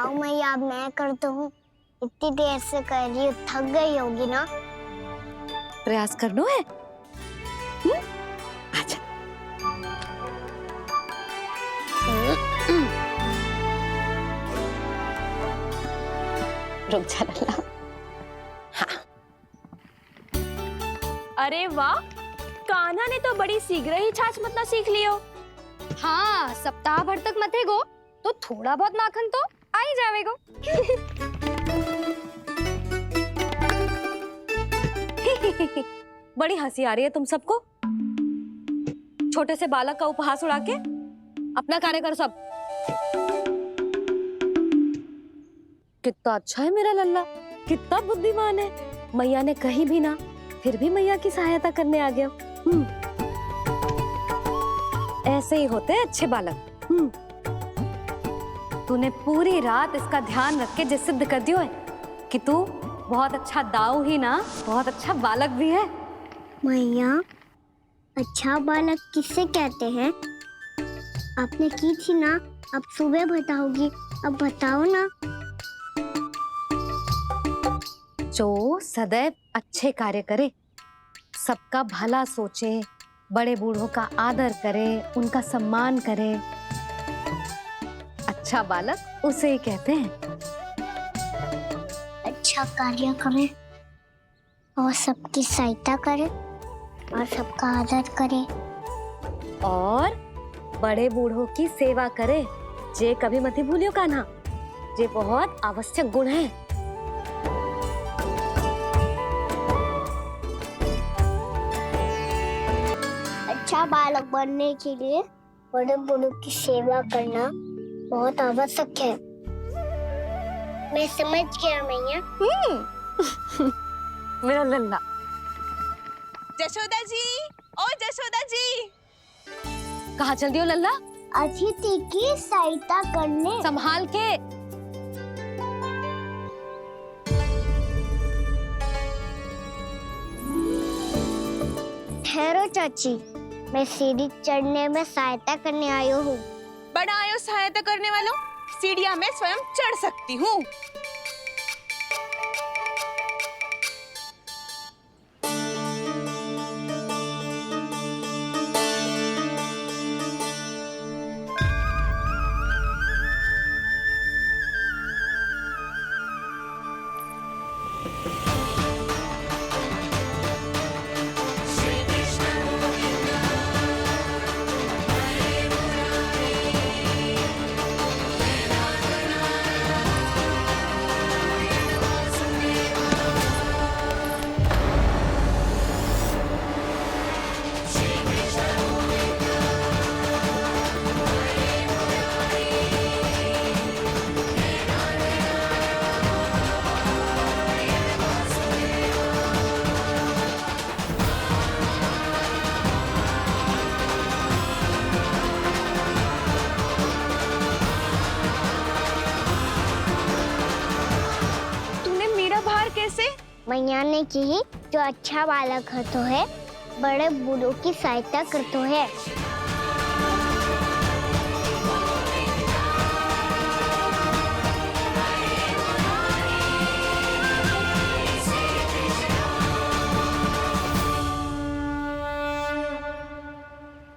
लाओ मैया, अब मैं करता हूँ। इतनी देर से कर रही हूँ, थक गई होगी ना। प्रयास करना है। अच्छा। रुक जा लल्ला। हाँ। अरे वाह, कान्हा ने तो बड़ी शीघ्र ही छाछ मतना सीख लियो। हाँ, सप्ताह भर तक मते गो तो थोड़ा बहुत माखन तो आ ही जावेगो। बड़ी हंसी आ रही है तुम सबको। छोटे से बालक का उपहास उड़ा के अपना कार्य कर सब। कितना अच्छा है मेरा लल्ला, कितना बुद्धिमान है। मैया ने कही भी ना, फिर भी मैया की सहायता करने आ गया। ऐसे ही होते हैं अच्छे बालक। तूने पूरी रात इसका ध्यान रख के जिस सिद्ध कर दियो है कि तू बहुत अच्छा दाऊ ही ना, बहुत अच्छा बालक भी है। मैया, अच्छा बालक किसे कहते हैं? आपने की थी ना, अब सुबह बताओगी, अब बताओ ना। जो सदैव अच्छे कार्य करे, सबका भला सोचे, बड़े बूढ़ों का आदर करे, उनका सम्मान करे, अच्छा बालक उसे ही कहते हैं। अच्छा कार्य करे और सबकी सहायता करे और सबका आदर करे और बड़े बूढ़ों की सेवा करे, जे कभी मत भूलियो कान्हा, जे बहुत आवश्यक गुण है। अच्छा बालक बनने के लिए बड़े बूढ़ों की सेवा करना बहुत आवश्यक है। मैं समझ गया मैया। मेरा लल्ला। जशोदा जी, ओ जशोदा जी। कहाँ चल दियो लल्ला? अतिथि की सहायता करने। संभाल के। ठहरो चाची, मैं सीढ़ी चढ़ने में सहायता करने आई हूँ। बड़ा आयो सहायता करने वालों, सीढ़ियां मैं स्वयं चढ़ सकती हूँ। मैया ने की जो अच्छा बालक है तो है, बड़े बूढ़ों की सहायता करते है।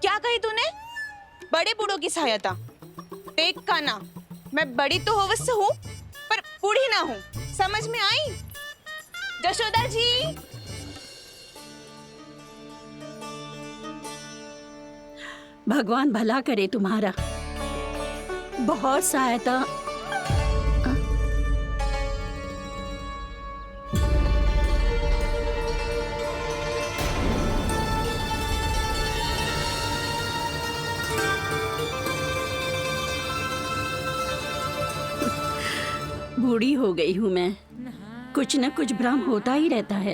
क्या कही तूने? बड़े बूढ़ों की सहायता? देख कान्हा, मैं बड़ी तो अवश्य हूँ, पर बूढ़ी ना हूँ। समझ में आई? जशोदा जी। भगवान भला करे तुम्हारा। बहुत सहायता। बूढ़ी हो गई हूँ मैं, कुछ न कुछ भ्रम होता ही रहता है।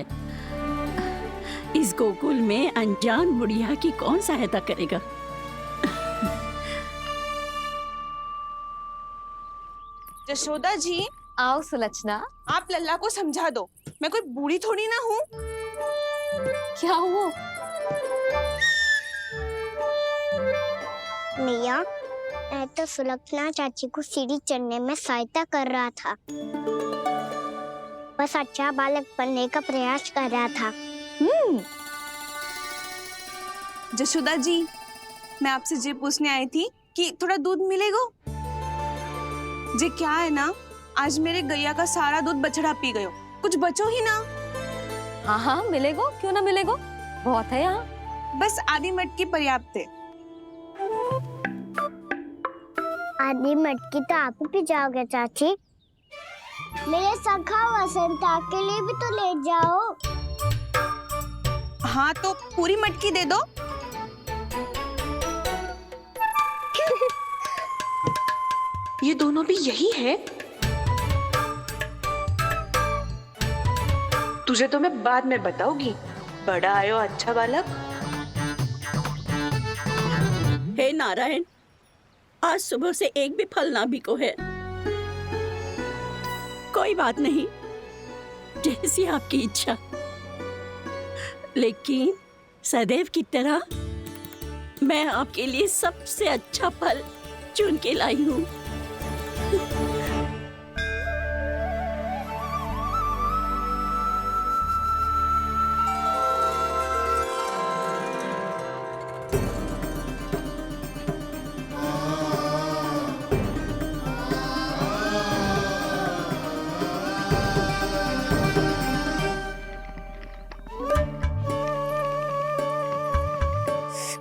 इस गोकुल में अनजान बुढ़िया की कौन सहायता करेगा? जशोदा जी, आओ सुलक्षणा। आप लल्ला को समझा दो, मैं कोई बूढ़ी थोड़ी ना हूँ। क्या हुआ? मिया, मैं तो सुलक्षणा चाची को सीढ़ी चढ़ने में सहायता कर रहा था, बस अच्छा बालक बनने का प्रयास कर रहा था। जशोदा जी, मैं आपसे ये पूछने आई थी कि थोड़ा दूध मिलेगा? जे क्या है ना, आज मेरे गैया का सारा दूध बछड़ा पी गयो, कुछ बचो ही ना। हाँ हाँ मिलेगो, क्यों ना मिलेगो, बहुत है यहाँ। बस आधी मटकी पर्याप्त है। आधी मटकी तो आप ही पी जाओगे चाची। मेरे सखा वसंता के लिए भी तो ले जाओ। हाँ तो पूरी मटकी दे दो। ये दोनों भी यही है? तुझे तो मैं बाद में बताऊंगी। बड़ा आयो अच्छा बालक। हे नारायण, आज सुबह से एक भी फल ना बिको है। कोई बात नहीं, जैसी आपकी इच्छा। लेकिन सदैव की तरह मैं आपके लिए सबसे अच्छा फल चुन के लाई हूँ।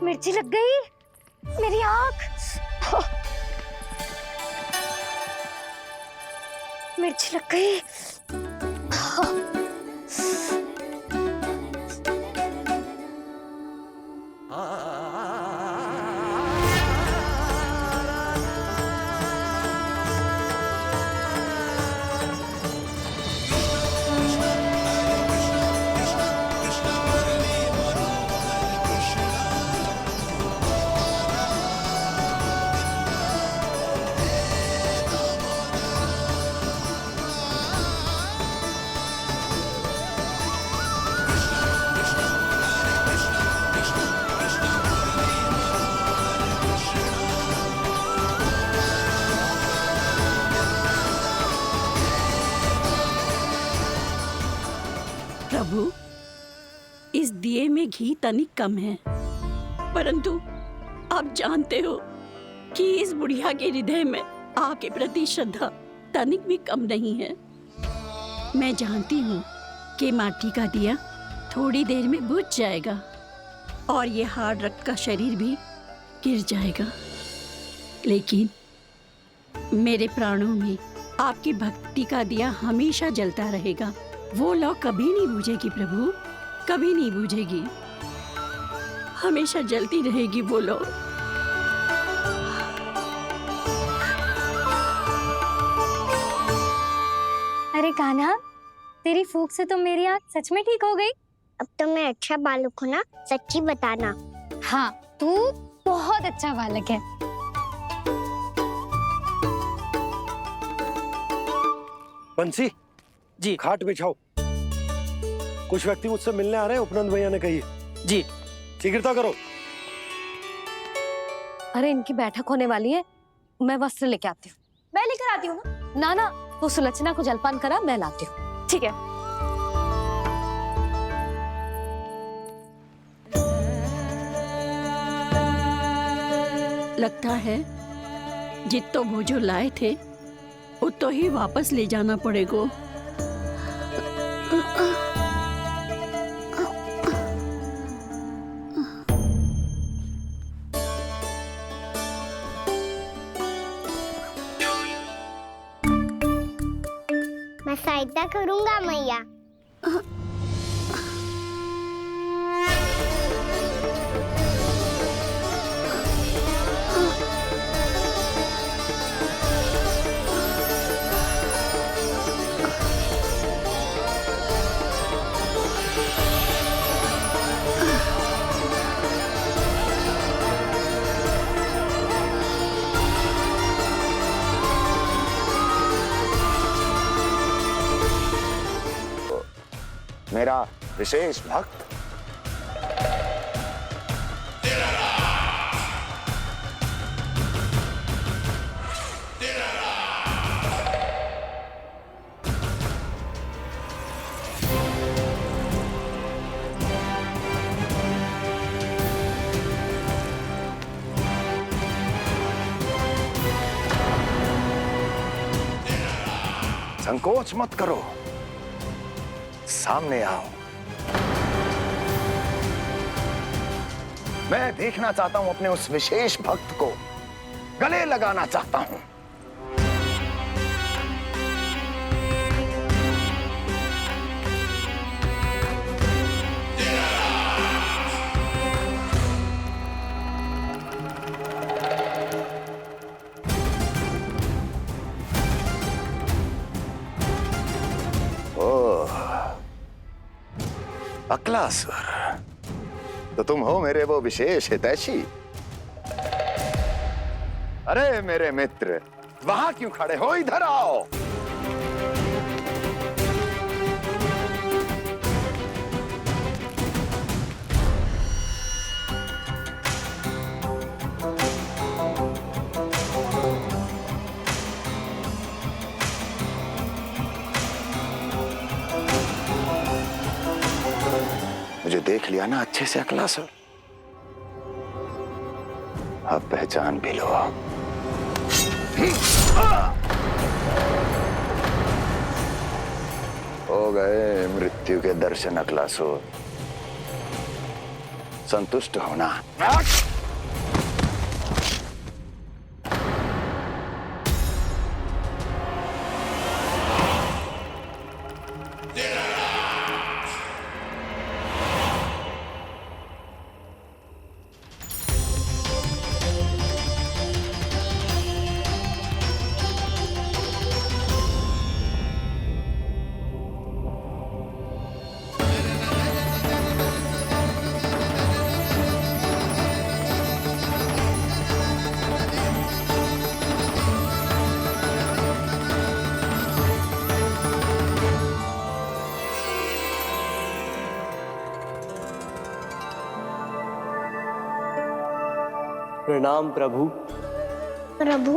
मिर्ची लग गई मेरी आँख। मिर्ची लग गई। प्रभु, इस दिए में घी तनिक कम है, परंतु आप जानते हो कि इस बुढ़िया के हृदय में आपके प्रति श्रद्धा तनिक भी कम नहीं है। मैं जानती हूँ कि माटी का दिया थोड़ी देर में बुझ जाएगा और ये हार्ड रक्त का शरीर भी गिर जाएगा, लेकिन मेरे प्राणों में आपकी भक्ति का दिया हमेशा जलता रहेगा। वो लौ कभी नहीं बुझेगी प्रभु, कभी नहीं बुझेगी, हमेशा जलती रहेगी वो लौ। अरे कान्हा, तेरी फूंक से तो मेरी आँख सच में ठीक हो गई। अब तो मैं अच्छा बालक हूँ ना, सच्ची बताना। हाँ, तू बहुत अच्छा बालक है। बंसी जी, खाट बिछाओ। कुछ व्यक्ति मुझसे मिलने आ रहे हैं, उपनंद भैया ने कही जी। शीघ्रता करो। अरे इनकी बैठक होने वाली है, मैं वस्त्र लेके आती हूँ। मैं लेकर आती हूँ ना। ना तो सुलक्षणा को जलपान करा, मैं लाती हूँ। ठीक है। लगता है जितो वो जो लाए थे उतो ही वापस ले जाना पड़ेगा। मैं सहायता करूंगा मैया। मेरा विशेष भक्त संकोच मत करो, सामने आओ। मैं देखना चाहता हूं अपने उस विशेष भक्त को, गले लगाना चाहता हूं। अक्लासुर, तो तुम हो मेरे वो विशेष हितैषी। अरे मेरे मित्र, वहां क्यों खड़े हो, इधर आओ। मुझे देख लिया ना अच्छे से अक्लासुर, अब पहचान भी लो। हो गए मृत्यु के दर्शन अक्लासुर, संतुष्ट होना। प्रणाम प्रभु। प्रभु,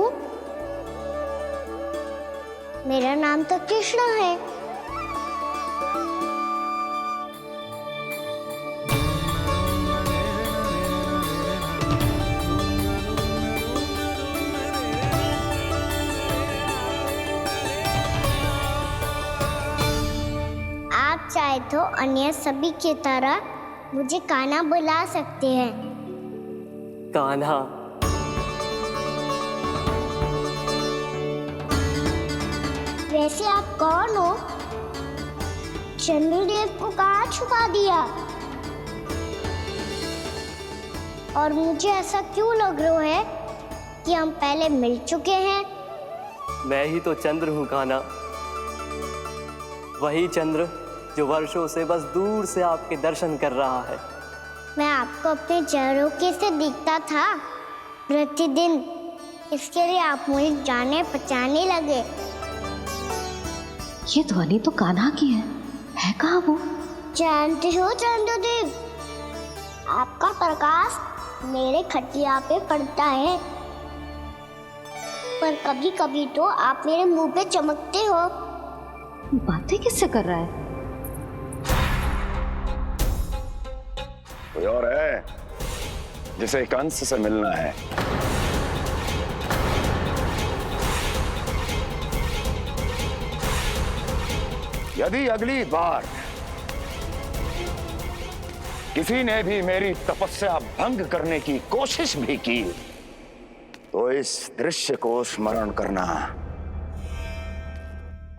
मेरा नाम तो कृष्ण है। आप चाहे तो अन्य सभी की तरह मुझे कान्हा बुला सकते हैं। कान्हा? वैसे आप कौन हो? चंद्रदेव को कहाँ छुपा दिया? और मुझे ऐसा क्यों लग रहा है कि हम पहले मिल चुके हैं? मैं ही तो चंद्र हूँ कान्हा, वही चंद्र जो वर्षों से बस दूर से आपके दर्शन कर रहा है। मैं आपको अपने झरोखे से दिखता था प्रतिदिन, इसके लिए आप मुझे जाने पहचाने लगे। ये ध्वनि तो कान्हा की है कहाँ वो? जानते हो चंद्रदेव, आपका प्रकाश मेरे खटिया पे पड़ता है, पर कभी कभी तो आप मेरे मुंह पे चमकते हो। बातें किससे कर रहा है? कोई और है जिसे कंस से मिलना है? यदि अगली बार किसी ने भी मेरी तपस्या भंग करने की कोशिश भी की तो इस दृश्य को स्मरण करना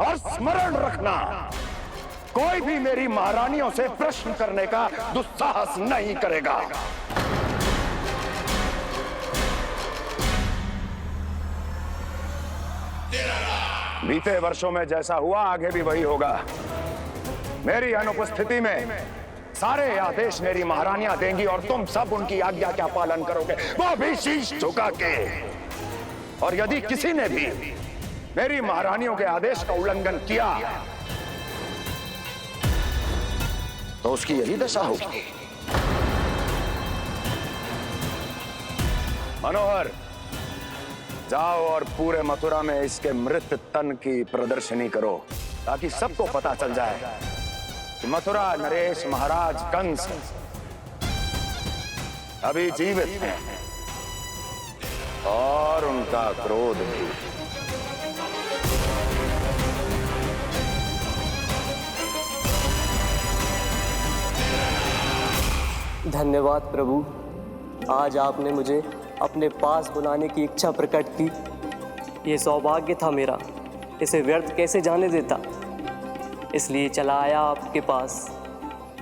और स्मरण रखना, कोई भी मेरी महारानियों से प्रश्न करने का दुस्साहस नहीं करेगा। बीते वर्षों में जैसा हुआ आगे भी वही होगा। मेरी अनुपस्थिति में सारे आदेश मेरी महारानियां देंगी और तुम सब उनकी आज्ञा का पालन करोगे, वो भी शीश झुका के। और यदि किसी ने भी मेरी महारानियों के आदेश का उल्लंघन किया तो उसकी यही दशा होगी। मनोहर, जाओ और पूरे मथुरा में इसके मृत तन की प्रदर्शनी करो ताकि सबको पता चल जाए कि मथुरा नरेश महाराज कंस अभी जीवित हैं और उनका क्रोध भी। धन्यवाद प्रभु, आज आपने मुझे अपने पास बुलाने की इच्छा प्रकट की। ये सौभाग्य था मेरा, इसे व्यर्थ कैसे जाने देता। इसलिए चला आया आपके पास,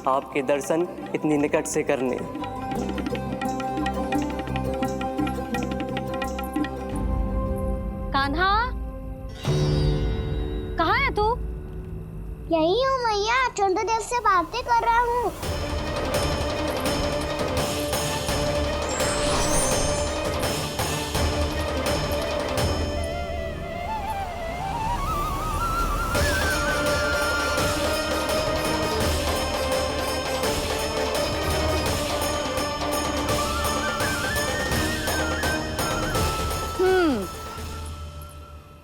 आपके दर्शन इतनी निकट से करने। कान्हा, कहाँ है तू? यही हूँ मैया, चंद्रदेव से बातें कर रहा हूँ।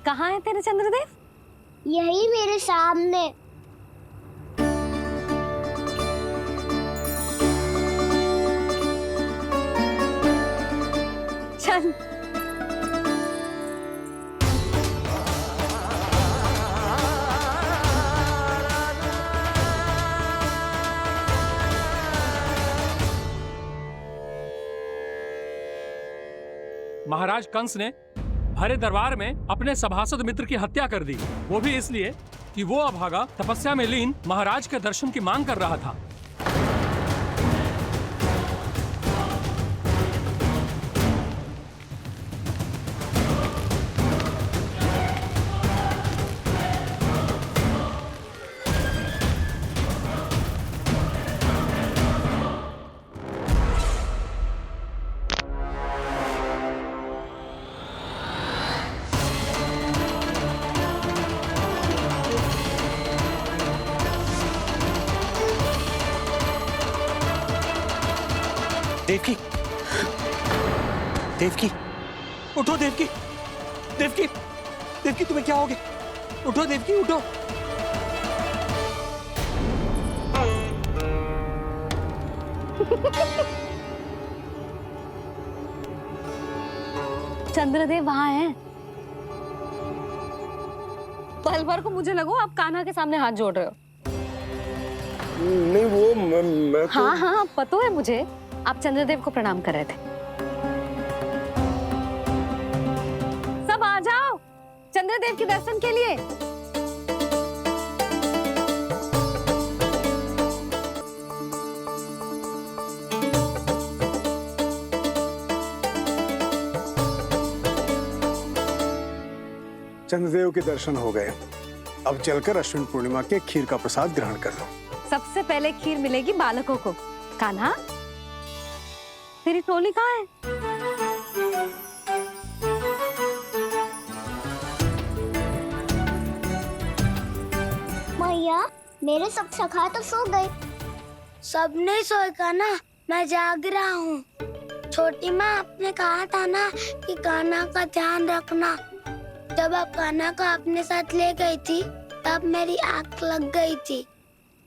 कहाँ है तेरे चंद्रदेव? यही मेरे सामने। चल। महाराज कंस ने भरे दरबार में अपने सभासद मित्र की हत्या कर दी, वो भी इसलिए कि वो अभागा तपस्या में लीन महाराज के दर्शन की मांग कर रहा था। देवकी, देवकी, उठो देवकी, देवकी, देवकी तुम्हें क्या हो गया? उठो देवकी, उठो। चंद्रदेव वहाँ हैं। पल भर को मुझे लगो आप कान्हा के सामने हाथ जोड़ रहे हो। नहीं वो मैं तो... हाँ हाँ पता है मुझे, आप चंद्रदेव को प्रणाम कर रहे थे। सब आ जाओ चंद्रदेव के दर्शन के लिए। चंद्रदेव के दर्शन हो गए, अब चलकर अश्विन पूर्णिमा के खीर का प्रसाद ग्रहण कर लो। सबसे पहले खीर मिलेगी बालकों को। कान्हा, तेरी टोली कहाँ है? मैया, मेरे सब सखा तो सो गए। सब नहीं सोए कान्हा, मैं जाग रहा हूँ। छोटी माँ, आपने कहा था ना कि कान्हा का ध्यान रखना। जब आप कान्हा को अपने साथ ले गई थी, तब मेरी आँख लग गई थी।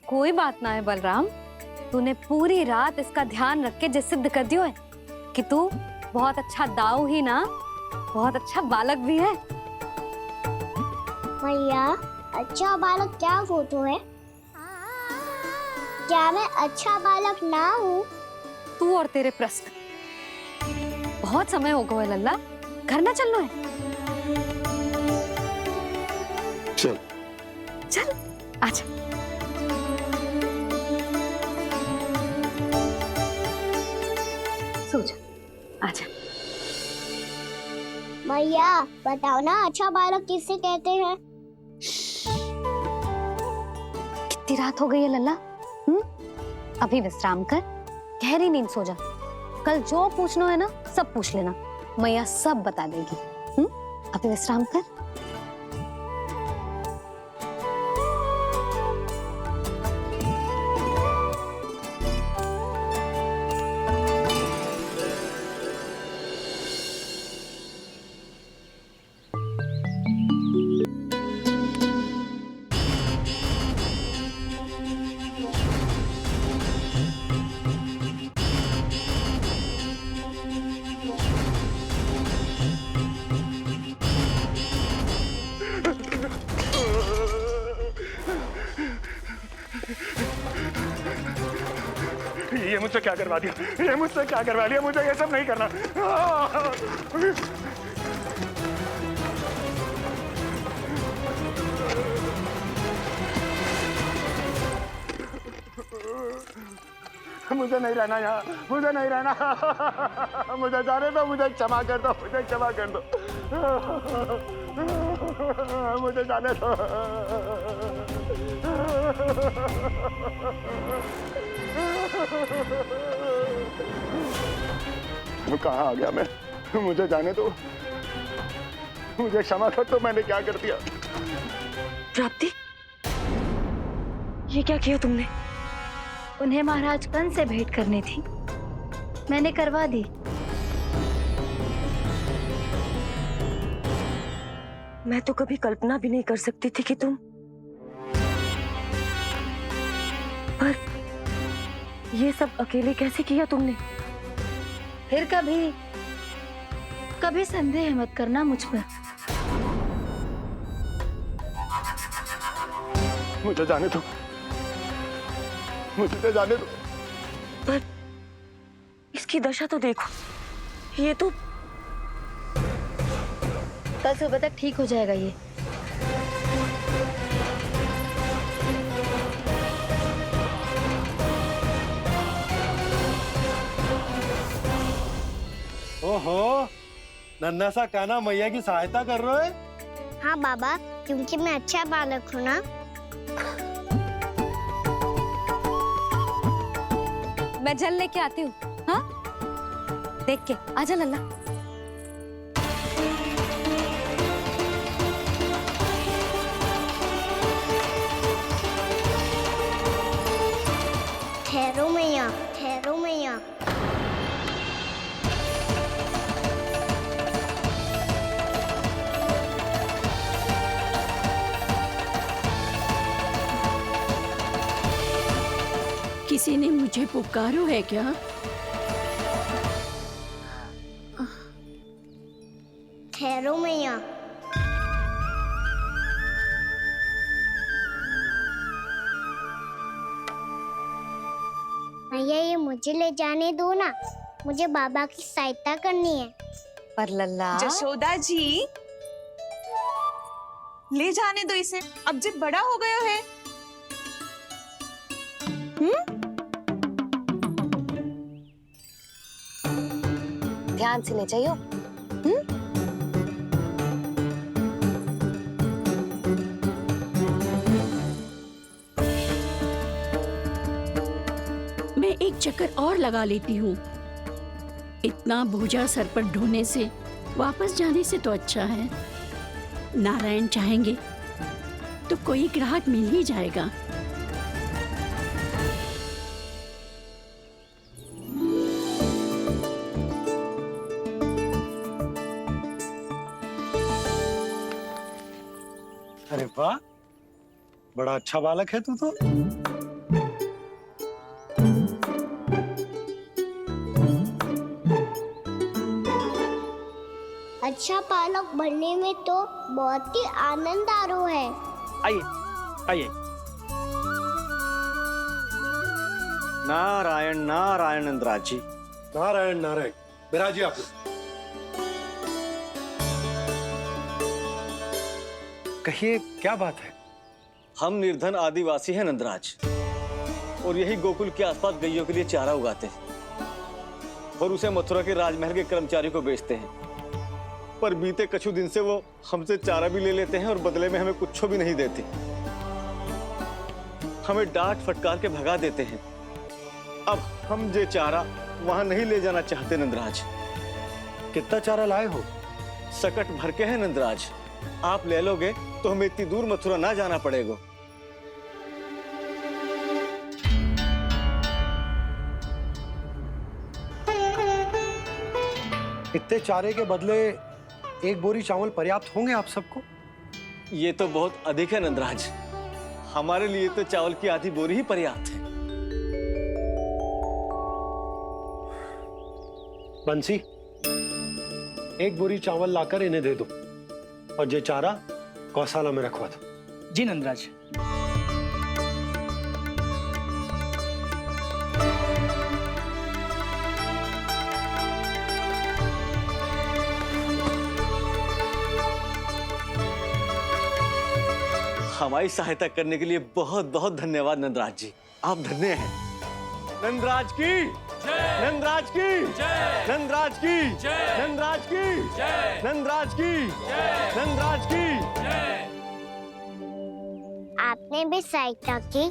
कोई बात ना है बलराम, तूने पूरी रात इसका ध्यान रख के जो सिद्ध कर दियो है कि तू बहुत अच्छा दाऊ ही ना, बहुत अच्छा बालक भी है। मैया, अच्छा बालक क्या फोटो है? क्या मैं अच्छा बालक ना हूँ? तू और तेरे प्रश्न। बहुत समय हो गया लल्ला, घर ना चलना है। चल चल आजा। सो जा, आजा। मैया, बताओ ना अच्छा बालक किससे कहते हैं? कितनी रात हो गई है लल्ला? अभी विश्राम कर, गहरी नींद सो जा। कल जो पूछना है ना सब पूछ लेना, मैया सब बता देगी। अभी विश्राम कर। मुझसे क्या करवा दिया, ये मुझसे क्या करवा लिया, मुझे ये सब नहीं करना। मुझे नहीं रहना यहाँ, मुझे नहीं रहना, मुझे जाने दो, मुझे क्षमा कर दो, मुझे क्षमा कर दो, मुझे जाने दो। कहाँ आ गया मैं, मुझे जाने दो, मुझे क्षमा कर दो, मैंने क्या कर दिया। प्राप्ति, ये क्या किया तुमने? उन्हें महाराज कंस से भेंट करनी थी, मैंने करवा दी। मैं तो कभी कल्पना भी नहीं कर सकती थी कि तुम, पर ये सब अकेले कैसे किया तुमने? फिर कभी संदेह मत करना मुझ पर। मुझे जाने दो, मुझे जाने दो। पर इसकी दशा तो देखो, ये तो कल सुबह तक ठीक हो जाएगा ये। ओहो, नन्हा सा कान्हा मैया की सहायता कर रहे हो? हाँ बाबा, क्योंकि मैं अच्छा बालक हूँ ना। मैं जल लेके आती हूँ। हाँ, देख के आजा लल्ला। ठहरो मैया, ठहरो मैया। किसी ने मुझे पुकारो है क्या? ठहरो मैया। मैया, ये मुझे ले जाने दो ना, मुझे बाबा की सहायता करनी है। पर लल्ला, जशोदा जी, ले जाने दो इसे, अब जब बड़ा हो गया है। ध्यान से ले जाइयो। मैं एक चक्कर और लगा लेती हूँ। इतना बोझा सर पर ढोने से वापस जाने से तो अच्छा है। नारायण चाहेंगे तो कोई ग्राहक मिल ही जाएगा। अरे वाह, बड़ा अच्छा बालक है तू तो। अच्छा बालक बनने में तो बहुत ही आनंद आ रहा है। आइए आइए। नारायण नारायण नंदराज जी। नारायण नारायण, बिराजिए आप। कहिए, क्या बात है? हम निर्धन आदिवासी हैं नंदराज, और यही गोकुल के आसपास गैयों के लिए चारा उगाते हैं और उसे मथुरा के राजमहल के कर्मचारी को बेचते हैं। पर बीते कुछ दिन से वो हमसे चारा भी ले लेते हैं और बदले में हमें कुछ भी नहीं देते। हमें डांट फटकार के भगा देते हैं। अब हम ये चारा वहां नहीं ले जाना चाहते नंदराज। कितना चारा लाए हो? सकट भर के है नंदराज। आप ले लोगे तो हमें इतनी दूर मथुरा ना जाना पड़ेगा। इतने चारे के बदले एक बोरी चावल पर्याप्त होंगे आप सबको? ये तो बहुत अधिक है नंदराज। हमारे लिए तो चावल की आधी बोरी ही पर्याप्त है। बंसी, एक बोरी चावल लाकर इन्हें दे दो और ये चारा गौशाला में रखवा दो। जी नंदराज। हमारी सहायता करने के लिए बहुत बहुत धन्यवाद नंदराज जी, आप धन्य हैं। नंदराज की नंदराज की नंदराज की नंदराज की नंदराज की नंदराज की। आपने भी सहायता की,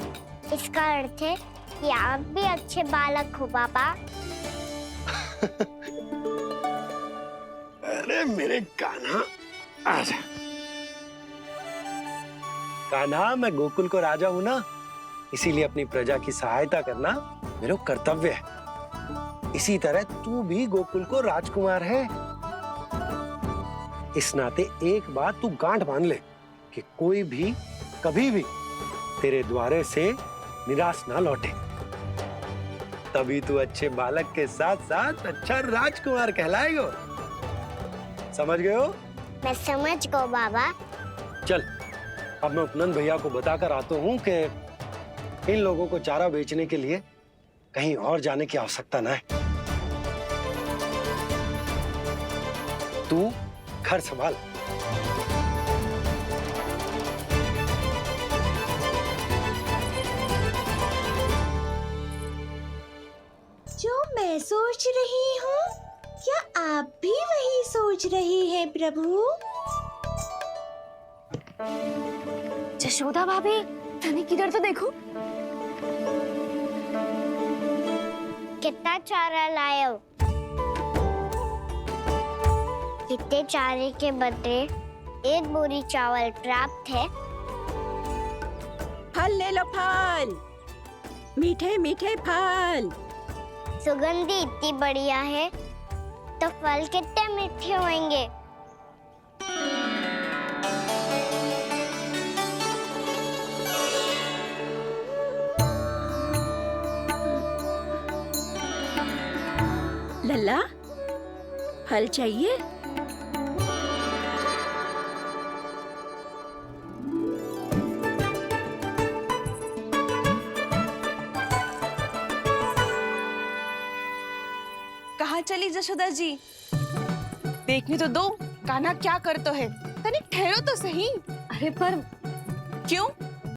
इसका अर्थ है कि आप भी अच्छे बालक हो पापा। अरे मेरे कान्हा, आजा। कान्हा, मैं गोकुल को राजा हूं ना, इसीलिए अपनी प्रजा की सहायता करना मेरा कर्तव्य है। इसी तरह तू भी गोकुल को राजकुमार है। इस नाते एक बात तू गांठ बांध ले कि कोई भी कभी भी तेरे द्वारे से निराश ना लौटे। तभी तू अच्छे बालक के साथ साथ अच्छा राजकुमार कहलाएगा। समझ गए हो? मैं समझ गया बाबा। चल, अब मैं उपनंद भैया को बताकर आता हूँ कि इन लोगों को चारा बेचने के लिए कहीं और जाने की आवश्यकता ना है। तू घर संभाल। जो मैं सोच रही हूँ, क्या आप भी वही सोच रही हैं प्रभु? जशोदा भाभी, तनिक किधर तो देखो। कितना चारा लाए हो? कितने चारे के बदले 1 बोरी चावल प्राप्त है। फल ले लो, फल, मीठे मीठे फल। सुगंधी इतनी बढ़िया है तो फल कितने मीठे होंगे। लल्ला, फल चाहिए? कहाँ चली जशोदा जी? देखने तो दो कान्हा क्या करता है। तनिक ठहरो तो सही। अरे पर क्यों?